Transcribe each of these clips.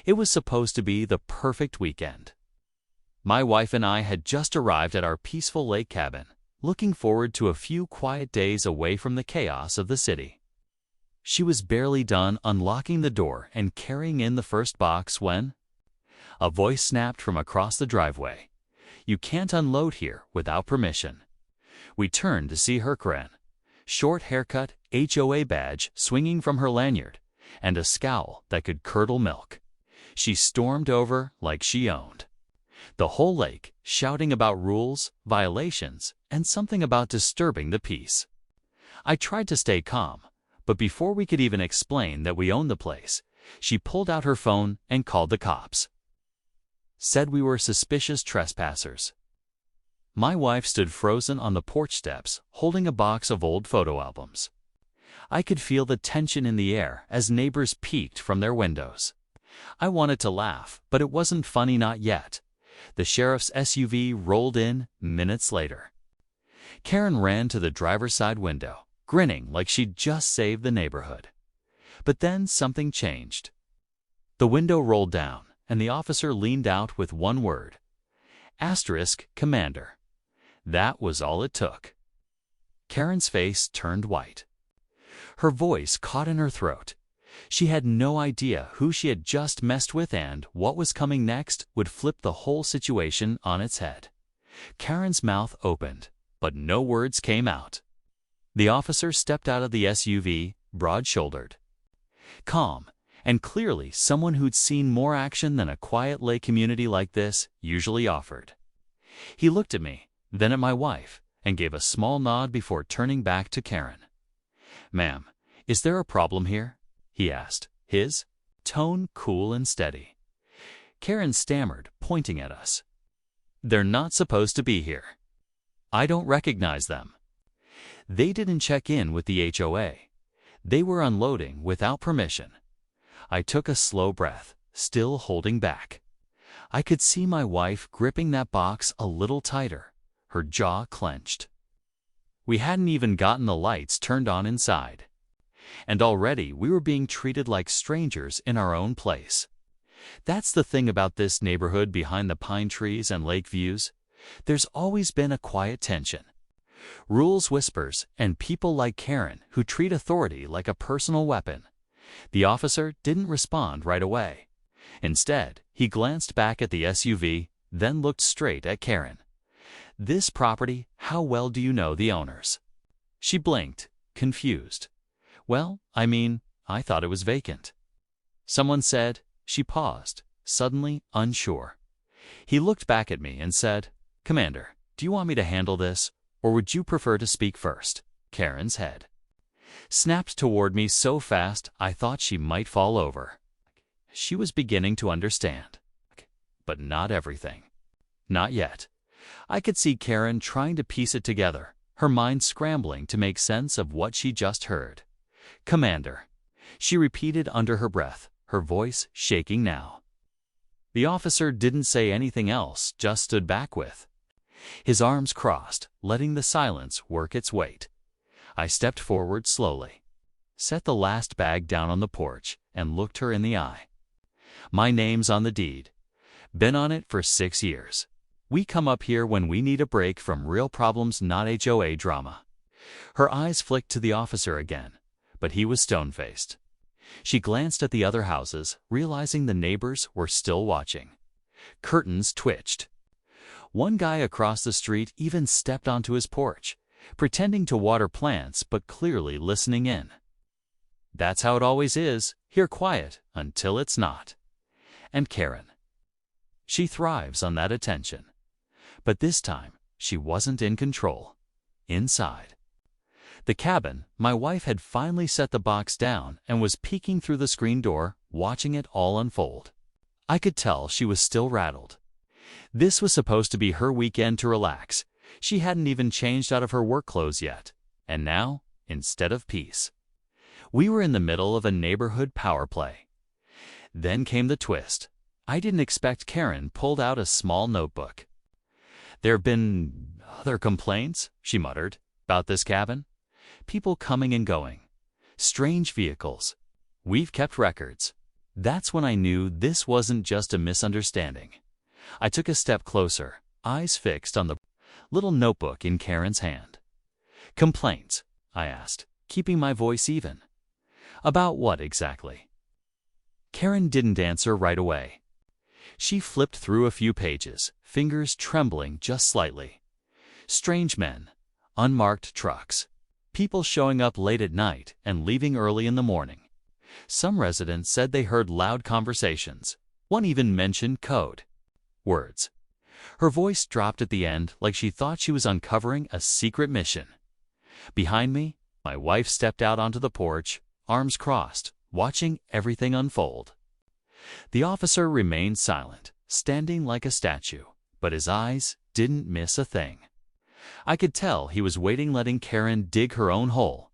It was supposed to be the perfect weekend. My wife and I had just arrived at our peaceful lake cabin, looking forward to a few quiet days away from the chaos of the city. She was barely done unlocking the door and carrying in the first box when a voice snapped from across the driveway. "You can't unload here without permission." We turned to see her Karen, short haircut, HOA badge swinging from her lanyard, and a scowl that could curdle milk. She stormed over like she owned the whole lake, shouting about rules, violations, and something about disturbing the peace. I tried to stay calm, but before we could even explain that we owned the place, she pulled out her phone and called the cops. Said we were suspicious trespassers. My wife stood frozen on the porch steps, holding a box of old photo albums. I could feel the tension in the air as neighbors peeked from their windows. I wanted to laugh, but it wasn't funny, not yet. The sheriff's SUV rolled in minutes later. Karen ran to the driver's side window, grinning like she'd just saved the neighborhood. But then something changed. The window rolled down, and the officer leaned out with one word: Commander. That was all it took. Karen's face turned white. Her voice caught in her throat. She had no idea who she had just messed with, and what was coming next would flip the whole situation on its head. Karen's mouth opened, but no words came out. The officer stepped out of the SUV, broad-shouldered, calm, and clearly someone who'd seen more action than a quiet lake community like this usually offered. He looked at me, then at my wife, and gave a small nod before turning back to Karen. "Ma'am, is there a problem here?" he asked, his tone cool and steady. Karen stammered, pointing at us. "They're not supposed to be here. I don't recognize them. They didn't check in with the HOA. They were unloading without permission." I took a slow breath, still holding back. I could see my wife gripping that box a little tighter, her jaw clenched. We hadn't even gotten the lights turned on inside, and already we were being treated like strangers in our own place. That's the thing about this neighborhood behind the pine trees and lake views. There's always been a quiet tension. Rules whispers and people like Karen who treat authority like a personal weapon. The officer didn't respond right away. Instead, he glanced back at the SUV, then looked straight at Karen. "This property, how well do you know the owners?" She blinked, confused. "Well, I thought it was vacant." Someone said. She paused, suddenly unsure. He looked back at me and said, "Commander, do you want me to handle this, or would you prefer to speak first?" Karen's head snapped toward me so fast I thought she might fall over. She was beginning to understand, but not everything. Not yet. I could see Karen trying to piece it together, her mind scrambling to make sense of what she just heard. "Commander," she repeated under her breath, her voice shaking now. The officer didn't say anything else, just stood back with his arms crossed, letting the silence work its weight. I stepped forward slowly, set the last bag down on the porch, and looked her in the eye. "My name's on the deed. Been on it for 6 years. We come up here when we need a break from real problems, not HOA drama." Her eyes flicked to the officer again, but he was stone-faced. She glanced at the other houses, realizing the neighbors were still watching. Curtains twitched. One guy across the street even stepped onto his porch, pretending to water plants but clearly listening in. That's how it always is, here quiet until it's not. And Karen. She thrives on that attention. But this time, she wasn't in control. Inside the cabin, my wife had finally set the box down and was peeking through the screen door, watching it all unfold. I could tell she was still rattled. This was supposed to be her weekend to relax. She hadn't even changed out of her work clothes yet. And now, instead of peace, we were in the middle of a neighborhood power play. Then came the twist. I didn't expect. Karen pulled out a small notebook. "There have been other complaints," she muttered, "about this cabin. People coming and going. Strange vehicles. We've kept records." That's when I knew this wasn't just a misunderstanding. I took a step closer, eyes fixed on the little notebook in Karen's hand. "Complaints?" I asked, keeping my voice even. "About what exactly?" Karen didn't answer right away. She flipped through a few pages, fingers trembling just slightly. Strange men, unmarked trucks, people showing up late at night and leaving early in the morning. Some residents said they heard loud conversations. One even mentioned code words. Her voice dropped at the end like she thought she was uncovering a secret mission. Behind me, my wife stepped out onto the porch, arms crossed, watching everything unfold. The officer remained silent, standing like a statue, but his eyes didn't miss a thing. I could tell he was waiting, letting Karen dig her own hole.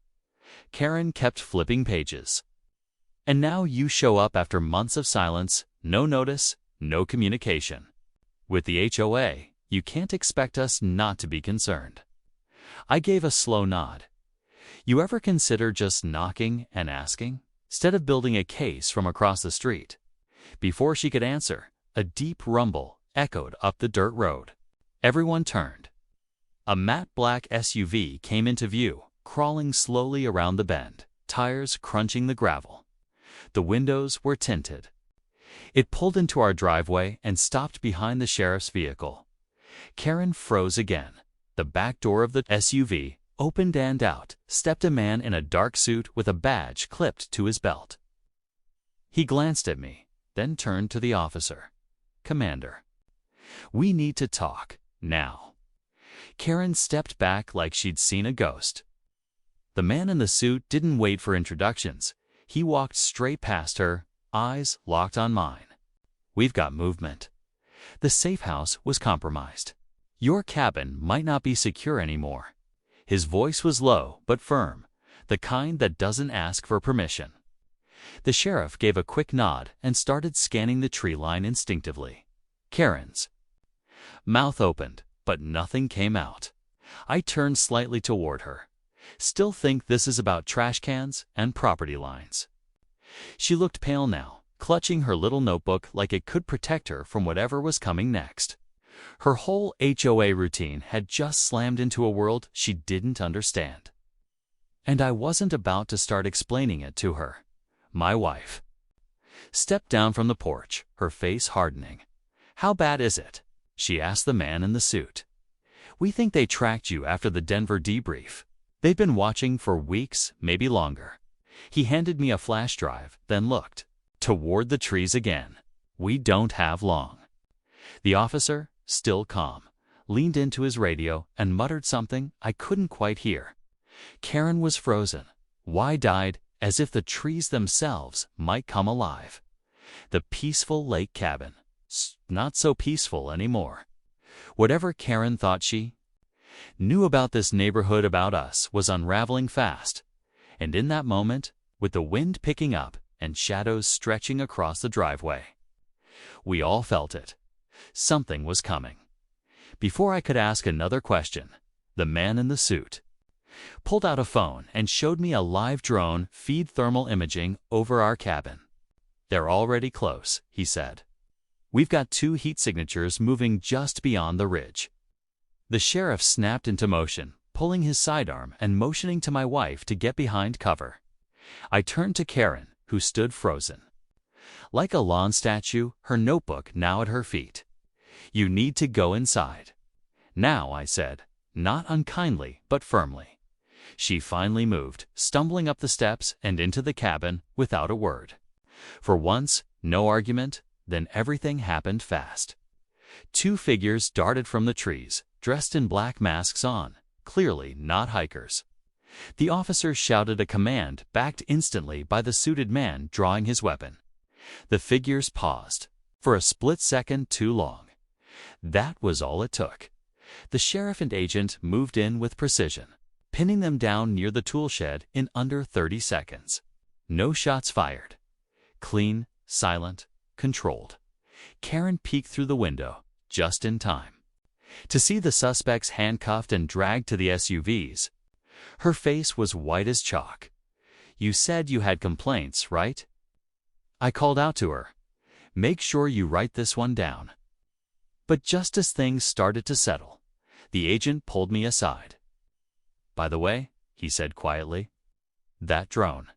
Karen kept flipping pages. "And now you show up after months of silence, no notice, no communication. With the HOA, you can't expect us not to be concerned." I gave a slow nod. "You ever consider just knocking and asking, instead of building a case from across the street?" Before she could answer, a deep rumble echoed up the dirt road. Everyone turned. A matte black SUV came into view, crawling slowly around the bend, tires crunching the gravel. The windows were tinted. It pulled into our driveway and stopped behind the sheriff's vehicle. Karen froze again. The back door of the SUV opened and out stepped a man in a dark suit with a badge clipped to his belt. He glanced at me, then turned to the officer. "Commander, we need to talk, now." Karen stepped back like she'd seen a ghost. The man in the suit didn't wait for introductions. He walked straight past her, eyes locked on mine. "We've got movement. The safe house was compromised. Your cabin might not be secure anymore." His voice was low but firm, the kind that doesn't ask for permission. The sheriff gave a quick nod and started scanning the tree line instinctively. Karen's mouth opened, but nothing came out. I turned slightly toward her. "Still think this is about trash cans and property lines?" She looked pale now, clutching her little notebook like it could protect her from whatever was coming next. Her whole HOA routine had just slammed into a world she didn't understand. And I wasn't about to start explaining it to her. My wife stepped down from the porch, her face hardening. "How bad is it?" she asked the man in the suit. "We think they tracked you after the Denver debrief. They've been watching for weeks, maybe longer." He handed me a flash drive, then looked toward the trees again. "We don't have long." The officer, still calm, leaned into his radio and muttered something I couldn't quite hear. Karen was frozen, wide-eyed, as if the trees themselves might come alive. The peaceful lake cabin, not so peaceful anymore. Whatever Karen thought she knew about this neighborhood, about us, was unraveling fast. And in that moment, with the wind picking up and shadows stretching across the driveway, we all felt it. Something was coming. Before I could ask another question, the man in the suit pulled out a phone and showed me a live drone feed thermal imaging over our cabin. "They're already close," he said. "We've got 2 heat signatures moving just beyond the ridge." The sheriff snapped into motion, pulling his sidearm and motioning to my wife to get behind cover. I turned to Karen, who stood frozen. Like a lawn statue, her notebook now at her feet. "You need to go inside now," I said, not unkindly but firmly. She finally moved, stumbling up the steps and into the cabin without a word. For once, no argument, then everything happened fast. 2 figures darted from the trees, dressed in black masks on, clearly not hikers. The officer shouted a command, backed instantly by the suited man drawing his weapon. The figures paused, for a split second too long. That was all it took. The sheriff and agent moved in with precision, pinning them down near the tool shed in under 30 seconds. No shots fired. Clean, silent, controlled. Karen peeked through the window, just in time to see the suspects handcuffed and dragged to the SUVs. Her face was white as chalk. "You said you had complaints, right?" I called out to her, "Make sure you write this one down." But just as things started to settle, the agent pulled me aside. "By the way," he said quietly, "that drone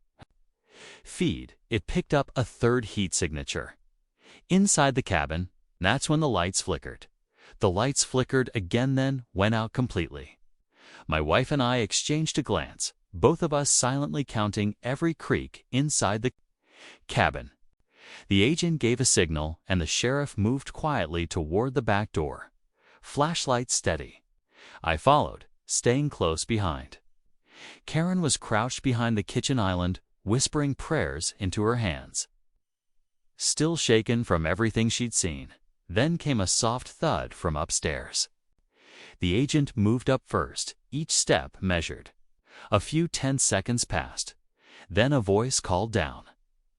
feed, it picked up a third heat signature. Inside the cabin, that's when the lights flickered. The lights flickered again, then went out completely." My wife and I exchanged a glance, both of us silently counting every creak inside the cabin. The agent gave a signal, and the sheriff moved quietly toward the back door, flashlight steady. I followed, staying close behind. Karen was crouched behind the kitchen island, whispering prayers into her hands. Still shaken from everything she'd seen, then came a soft thud from upstairs. The agent moved up first, each step measured. A few tense seconds passed. Then a voice called down.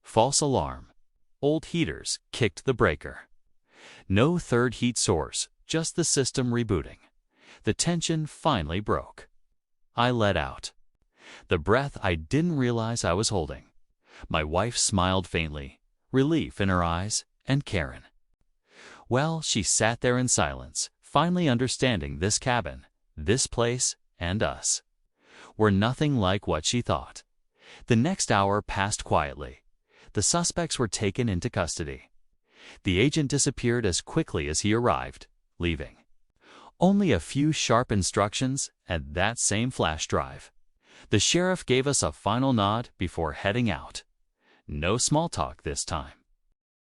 "False alarm. Old heaters kicked the breaker." No third heat source, just the system rebooting. The tension finally broke. I let out the breath I didn't realize I was holding. My wife smiled faintly, relief in her eyes, and Karen, well, she sat there in silence, finally understanding this cabin, this place, and us were nothing like what she thought. The next hour passed quietly. The suspects were taken into custody. The agent disappeared as quickly as he arrived, leaving only a few sharp instructions and that same flash drive. The sheriff gave us a final nod before heading out. No small talk this time.